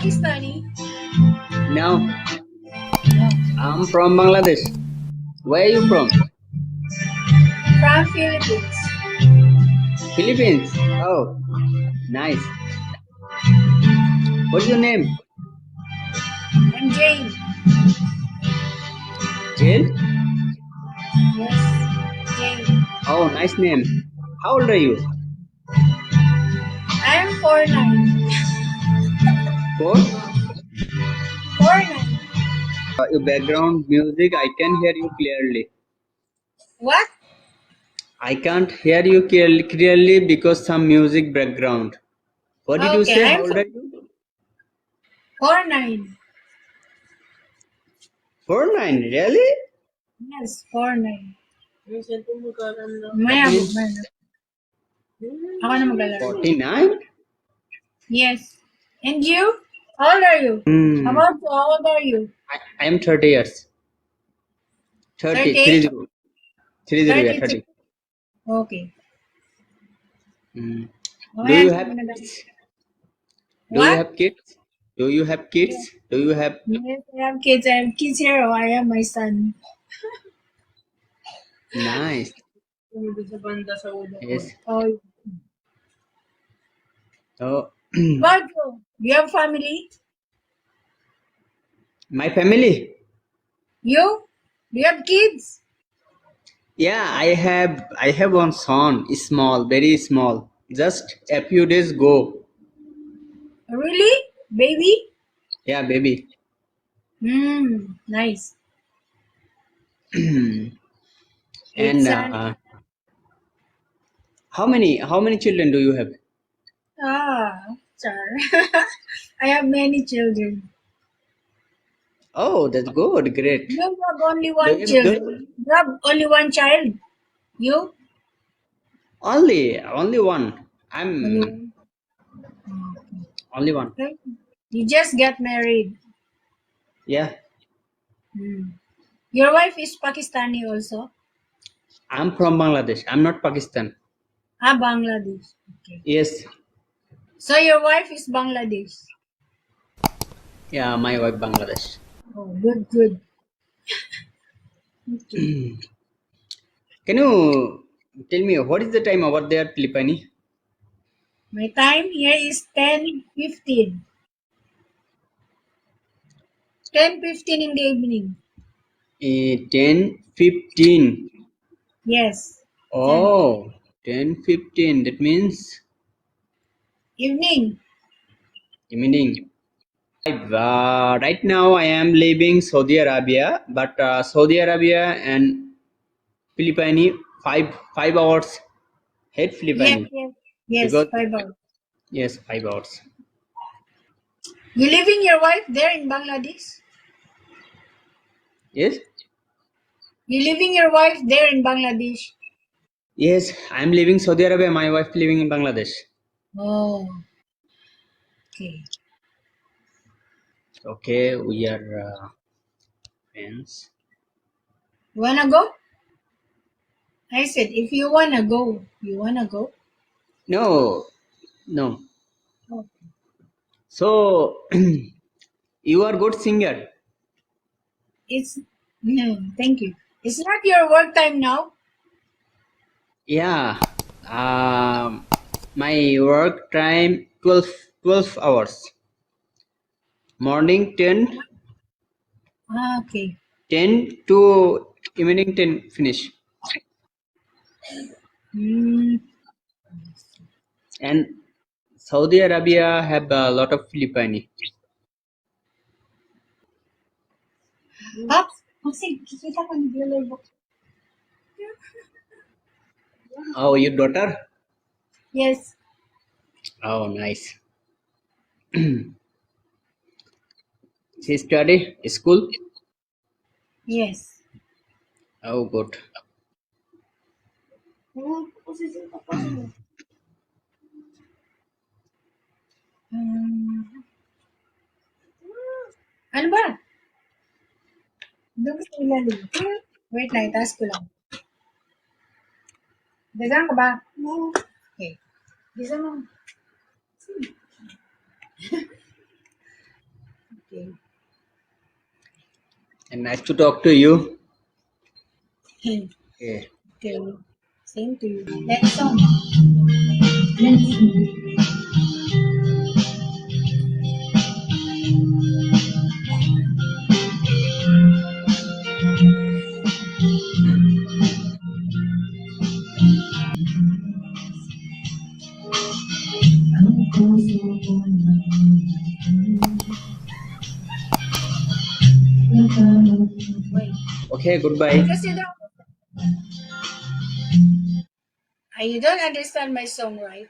Pakistani? No, No. I'm from Bangladesh. Where are you from? From Philippines. Philippines. Oh, nice. What's your name? I'm Jane. Jill? Yes, Jane. Oh, nice name. How old are you? I'm 4'9". Four? 4'9". Your background music, I can hear you clearly. What? I can't hear you clearly because some music background. What did you Okay, say? How I'm old are you? 4'9". 49, really? Yes, 4'9". That Maya, means maya. Ako na mag-alala. 49? Yes. And you? How old are you? How Hmm. about you? How old are you? I am 30 years. 30, 30? 30. 30, yeah, 32. 30. Okay. Hmm. Do Okay, you I'm have gonna kids? Do you What? have kids? Do you have kids? Yes, Do you have? yes, I have kids. I have kids here. I have my son. Nice. Yes. Oh, Oh, about you? You have family? my family. You? Do you have kids? Yeah, I have one son, small, very small. Just a few days go. Really? Baby? Yeah, baby. Nice. And It's an how many children do you have? sorry. I have many children. Oh, that's good, great. You have only Do one you, child. do You have only one child. You? only one. Only I'm one. only one. Okay. You just get married. Yeah, Hmm. Your wife is Pakistani also? I'm from Bangladesh. I'm not Pakistan. Bangladesh. Okay. Yes, So your wife is Bangladesh. yeah, my wife Bangladesh. Oh, good, good. Okay. Can you tell me what is the time over there, Philippine? My time here is 10:15. 10:15 in the evening. 10:15. Yes. 10. Oh, 10:15. That means Evening. evening. Right now I am leaving Saudi Arabia, but Saudi Arabia and Philippine 5 hours head Yes, Philippine yes. Yes, because 5 hours. yes 5 hours. You leaving your wife there in Bangladesh? Yes, You leaving your wife there in Bangladesh? yes, I am leaving Saudi Arabia. My wife living in Bangladesh. Oh, okay. Okay, we are friends. Wanna go? I said, if you wanna go, you wanna go? No, no. Oh, So you are good singer. it's no, thank you. It's not your work time now. Yeah. Um, my work time 12 hours. Morning Okay. 10 to evening 10 finish. Hmm. And Saudi Arabia have a lot of Filipino. Pops, kasi kikita ko naglalaro. Oh, your daughter? Yes, Oh, nice. She study school? yes. Oh, good. Hmm. Ano ba? Doon sa ilalim. Wait lang, itaas ko lang. Dagan ka ba? Okay. Bisa mo. and nice to talk to you. Okay. Okay. Same to you. Next song. Wait. Okay, goodbye. Because you don't understand my song, right?